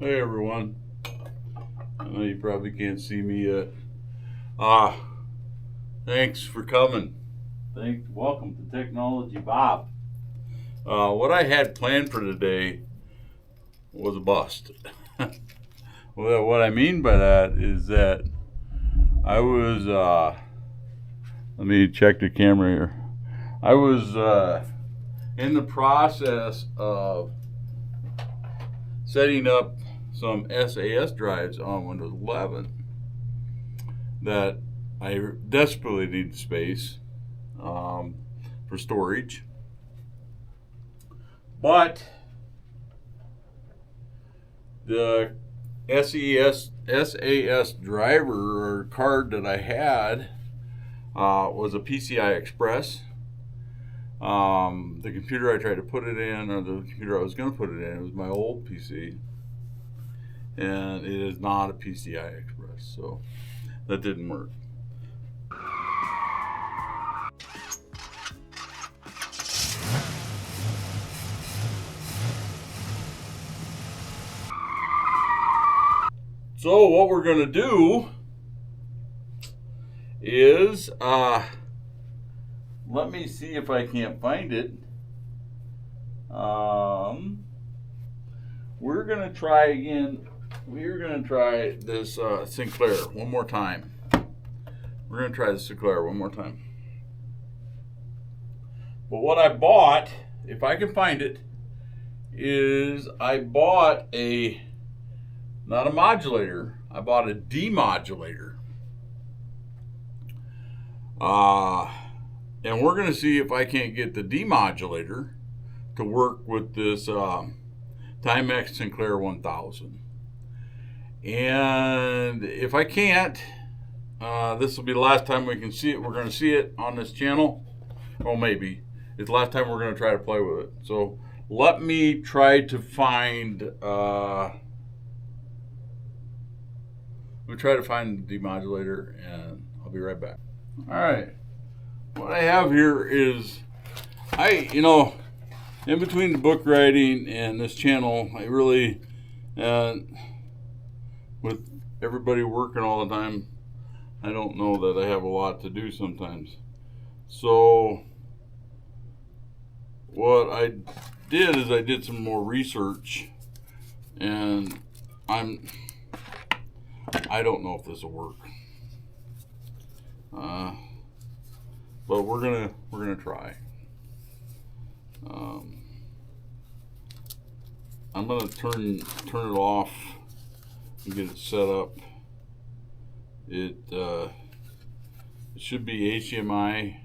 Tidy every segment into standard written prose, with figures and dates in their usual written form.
Hey everyone. I know you probably can't see me yet. Thanks for coming. Welcome to Technology Bob. What I had planned for today was a bust. Well, what I mean by that is that I was, let me check the camera here. I was in the process of setting up some SAS drives on Windows 11 that I desperately need space for storage. But the SAS driver or card that I had was a PCI Express. The computer I tried to put it in, or the computer I was going to put it in, it was my old PC. And it is not a PCI Express, so that didn't work. So what we're going to do is, let me see if I can't find it. We're going to try again. We're going to try this Sinclair one more time. We're going to try the Sinclair one more time. But what I bought, if I can find it, is I bought not a modulator, I bought a demodulator. And we're going to see if I can't get the demodulator to work with this Timex Sinclair 1000. And if I can't, this will be the last time we can see it. We're going to see it on this channel. Well, maybe. It's the last time we're going to try to play with it. So let me try to find the demodulator, and I'll be right back. All right. What I have here is, in between the book writing and this channel, I really, with everybody working all the time, I don't know that I have a lot to do sometimes. So what I did is I did some more research, and I don't know if this will work. But we're gonna try. I'm gonna turn it off and get it set up. It should be HDMI.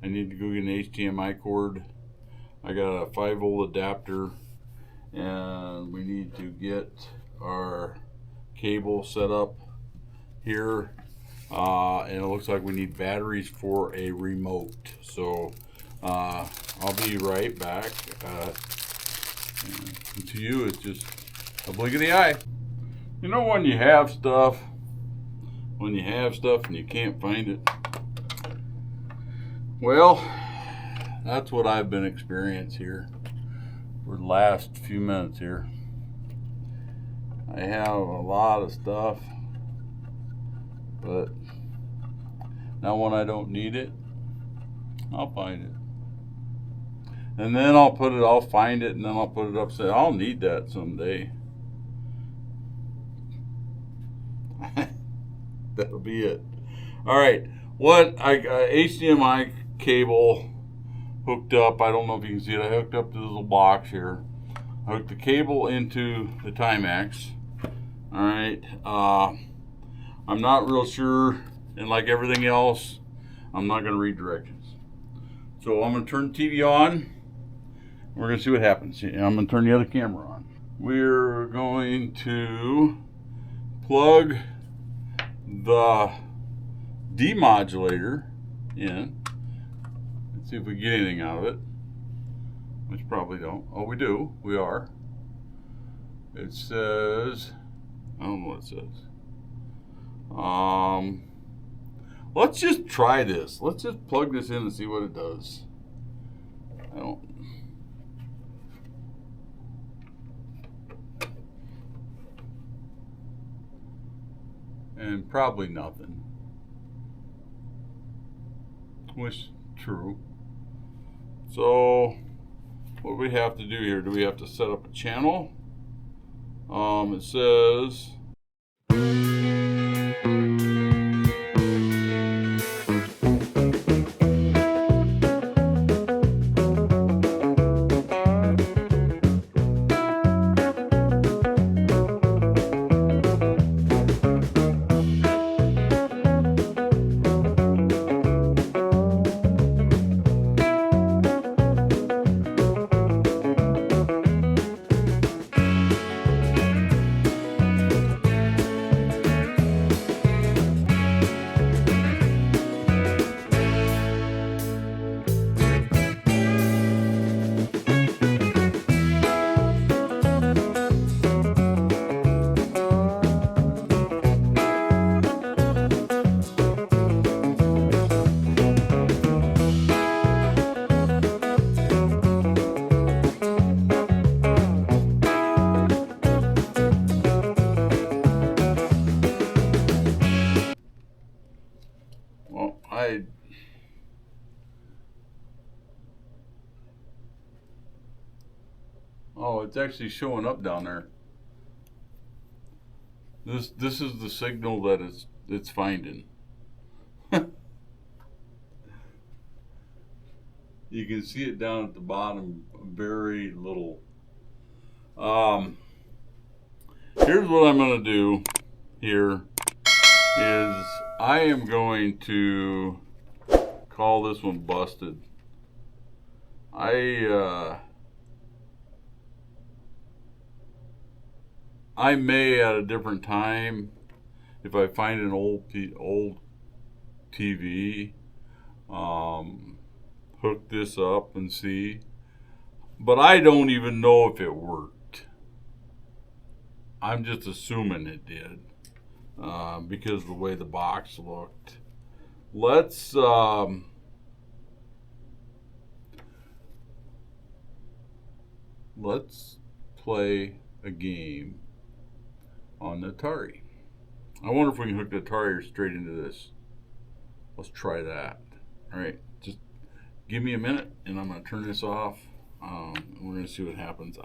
I need to go get an HDMI cord. I got a 5-volt adapter, and we need to get our cable set up here. And it looks like we need batteries for a remote. So I'll be right back. And to you, it's just a blink of the eye. You know, when you have stuff and you can't find it, well, that's what I've been experiencing here for the last few minutes here. I have a lot of stuff, but now when I don't need it, I'll find it. And then I'll find it, and then I'll put it up, say, I'll need that someday. That'll be it. All right, I got HDMI cable hooked up. I don't know if you can see it. I hooked up to this little box here. I hooked the cable into the Timex. All right. I'm not real sure, and like everything else, I'm not going to read directions. So I'm going to turn the TV on. We're going to see what happens. I'm going to turn the other camera on. We're going to plug the demodulator in. Let's see if we get anything out of it. Which probably don't. Oh, we do. We are. It says, I don't know what it says. Let's just try this. Let's just plug this in and see what it does. I don't. and probably nothing. Which true. So what do we have to do here? Do we have to set up a channel? It says oh, it's actually showing up down there. This is the signal that it's finding. You can see it down at the bottom, very little. Here's what I'm going to do here is I am going to call this one busted. I may at a different time, if I find an old TV, hook this up and see. But I don't even know if it worked. I'm just assuming it did, because of the way the box looked. Let's play a game on the Atari. I wonder if we can hook the Atari straight into this. Let's try that. All right, just give me a minute and I'm going to turn this off. We're going to see what happens.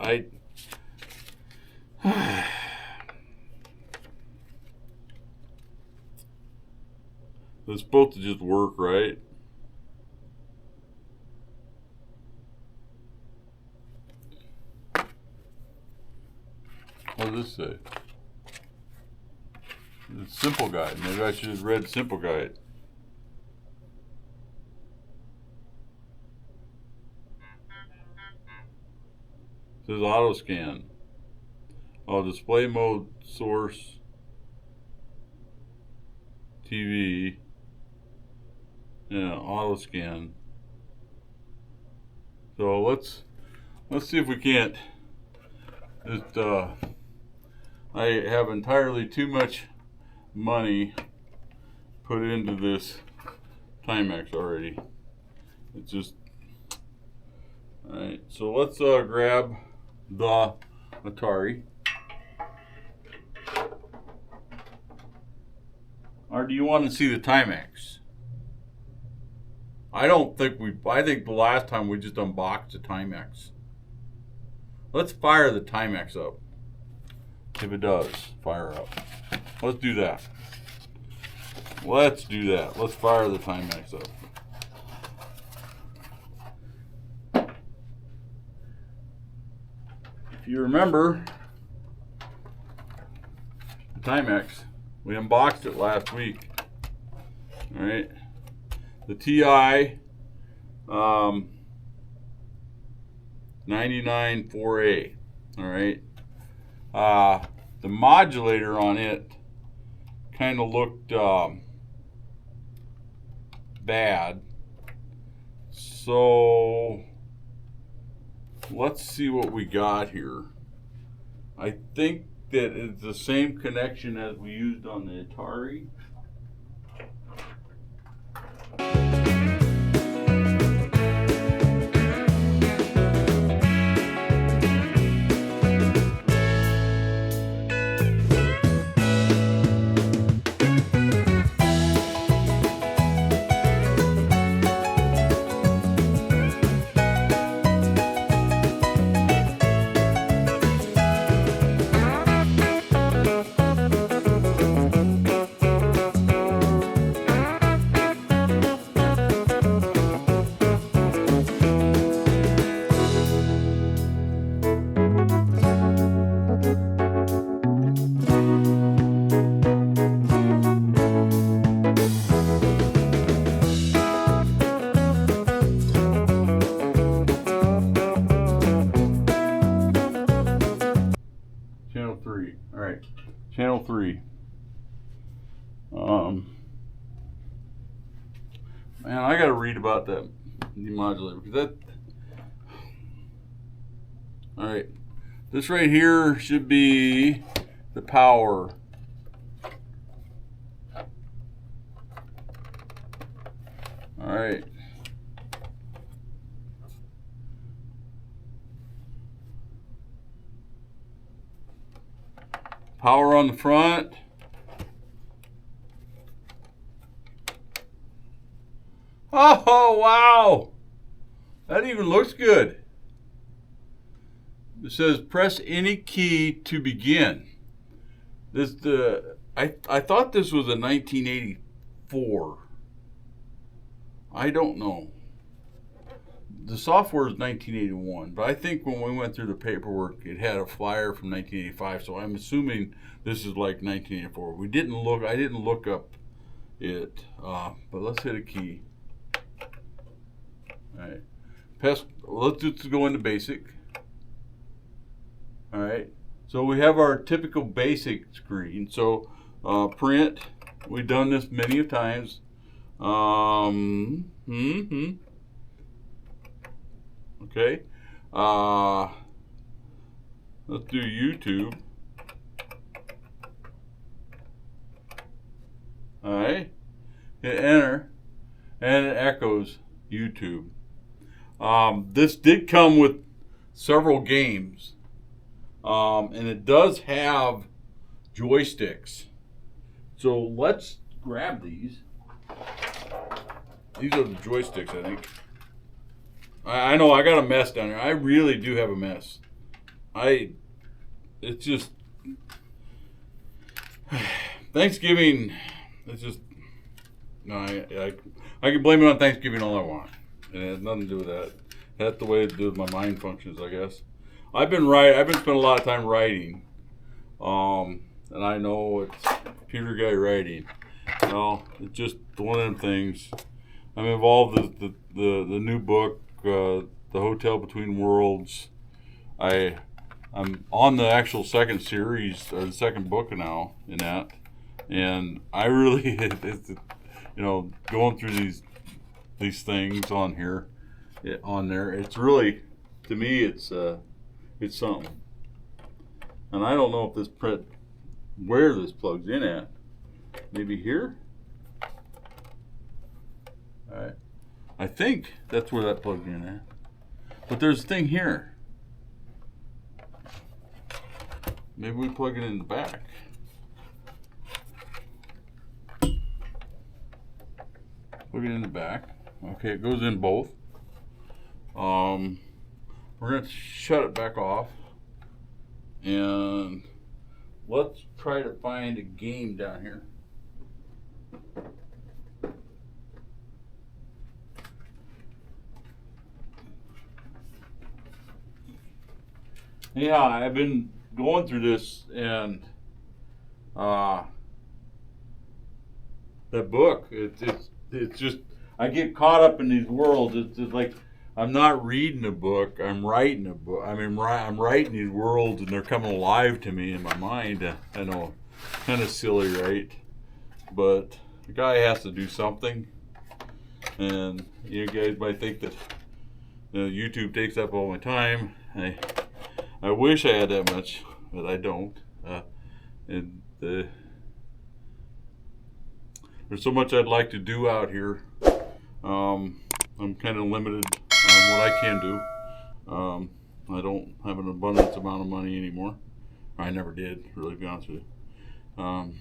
It's supposed to just work, right? What does this say? It's Simple Guide. Maybe I should have read Simple Guide. It says auto scan. Oh, display mode, source, TV. Yeah, auto scan. So let's see if we can't just I have entirely too much money put into this Timex already. It's just alright, so let's grab the Atari. Or do you want to see the Timex? I think the last time we just unboxed the Timex. Let's fire the Timex up. If it does, fire up. Let's do that. Let's fire the Timex up. If you remember, the Timex, we unboxed it last week. All right. The TI 994A. All right. The modulator on it kind of looked bad. So let's see what we got here. I think that it's the same connection as we used on the Atari. 3. All right, channel 3. Man, I got to read about that demodulator because that. All right, this right here should be the power. All right. Power on the front. Oh, wow. That even looks good. It says press any key to begin. I thought this was a 1984. I don't know. The software is 1981, but I think when we went through the paperwork, it had a flyer from 1985. So I'm assuming this is like 1984. I didn't look up it, but let's hit a key. All right. Let's just go into basic. All right. So we have our typical basic screen. So print. We've done this many times. Okay. Let's do YouTube. All right. Hit enter, and it echoes YouTube. This did come with several games, and it does have joysticks. So let's grab these. These are the joysticks, I think. I know I got a mess down here. I really do have a mess. It's just Thanksgiving. It's just no. I can blame it on Thanksgiving all I want. It has nothing to do with that. That's the way to do with my mind functions, I guess. I've been spending a lot of time writing, and I know it's computer guy writing. No, it's just one of them things. I'm involved with the new book, The Hotel Between Worlds. I'm on the actual second series or the second book now in that, and I really going through these things on here, on there. It's really, to me, it's something. And I don't know if where this plugs in at. Maybe here. All right. I think that's where that plugs in at. But there's a thing here. Maybe we plug it in the back. Plug it in the back. Okay, it goes in both. We're going to shut it back off. And let's try to find a game down here. Yeah, I've been going through this, and that book, it's just, I get caught up in these worlds. It's like I'm not reading a book, I'm writing a book. I'm writing these worlds, and they're coming alive to me in my mind. I know, kind of silly, right? But the guy has to do something, and you guys might think that YouTube takes up all my time. I wish I had that much, but I don't. There's so much I'd like to do out here. I'm kind of limited on what I can do. I don't have an abundance amount of money anymore. I never did, really, to be honest with you.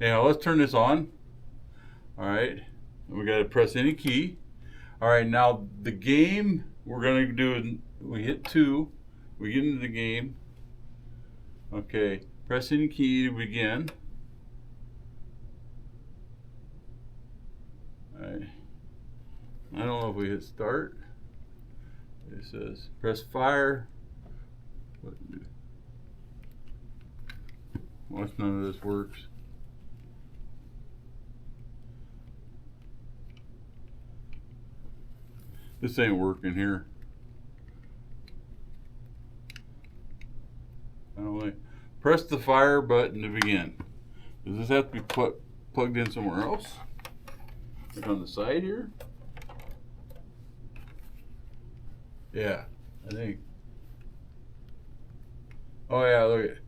Anyhow, let's turn this on. All right, we got to press any key. All right, now the game we're going to do, we hit 2. We get into the game. Okay, press any key to begin. All right. I don't know if we hit start. It says press fire. Watch, none of this works. This ain't working here. I don't think. Press the fire button to begin. Does this have to be plugged in somewhere else? Like on the side here? Yeah, I think. Oh yeah, look at it.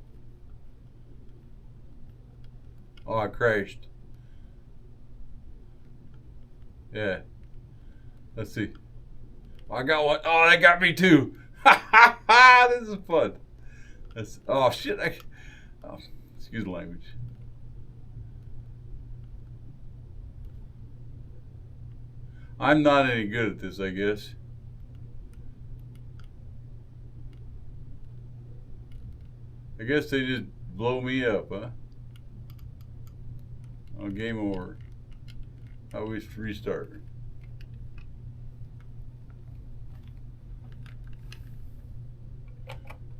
Oh, I crashed. Yeah. Let's see. I got one. Oh, that got me too. Ha ha ha! This is fun. That's, oh shit! Oh, excuse the language. I'm not any good at this, I guess. I guess they just blow me up, huh? Oh, game over. I always restart.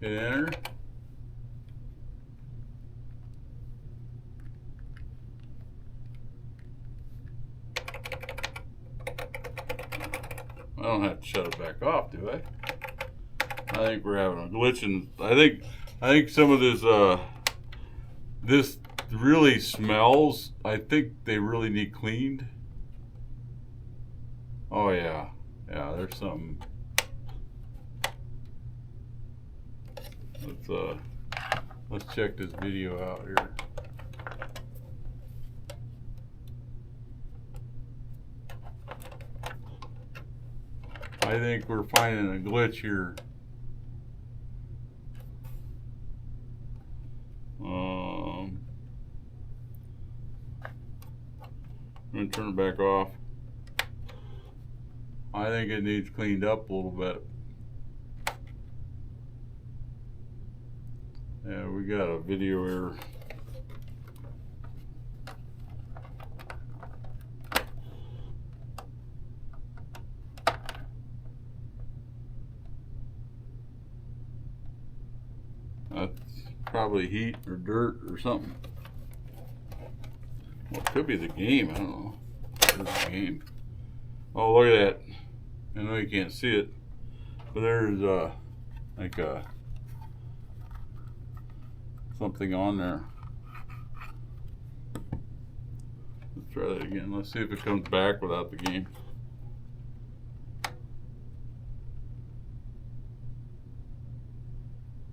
Hit enter. I don't have to shut it back off, do I? I think we're having a glitch, and I think some of this really smells. I think they really need cleaned. Oh yeah, there's something. Let's check this video out here. I think we're finding a glitch here. I'm gonna turn it back off. I think it needs cleaned up a little bit. Yeah, we got a video error. That's probably heat or dirt or something. Well, it could be the game, I don't know. There's the game. Oh, look at that. I know you can't see it, but there's like something on there. Let's try that again. Let's see if it comes back without the game.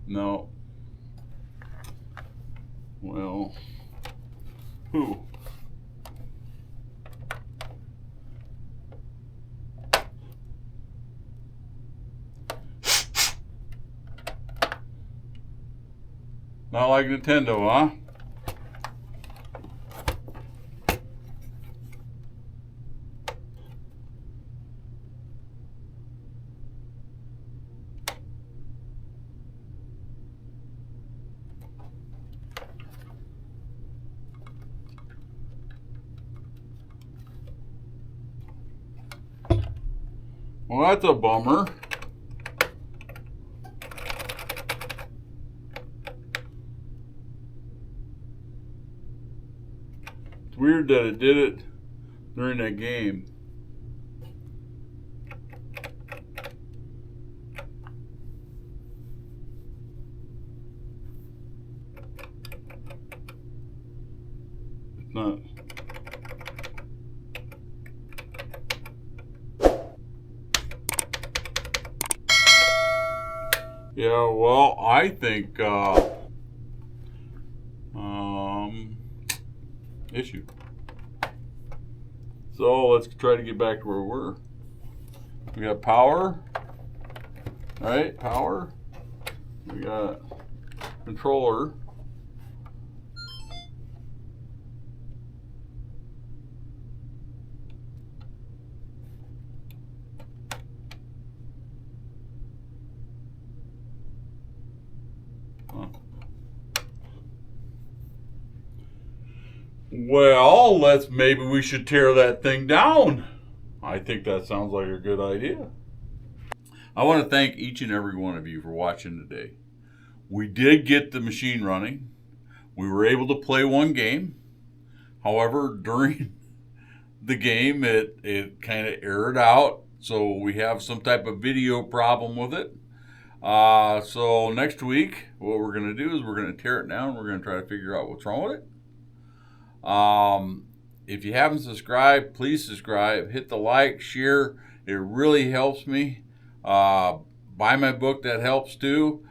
No. Well, who? Not like Nintendo, huh? Well, that's a bummer. It's weird that it did it during that game. It's not. Yeah, well, I think issue. So let's try to get back to where we were. We got power, right? Power. We got controller. Well, maybe we should tear that thing down. I think that sounds like a good idea. I want to thank each and every one of you for watching today. We did get the machine running. We were able to play one game. However, during the game, it kind of errored out. So we have some type of video problem with it. So next week, what we're going to do is we're going to tear it down. We're going to try to figure out what's wrong with it. If you haven't subscribed, please subscribe. Hit the like, share. It really helps me. Buy my book. That helps too.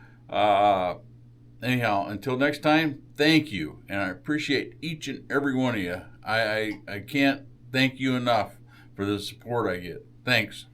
Anyhow, until next time, thank you. And I appreciate each and every one of you. I can't thank you enough for the support I get. Thanks.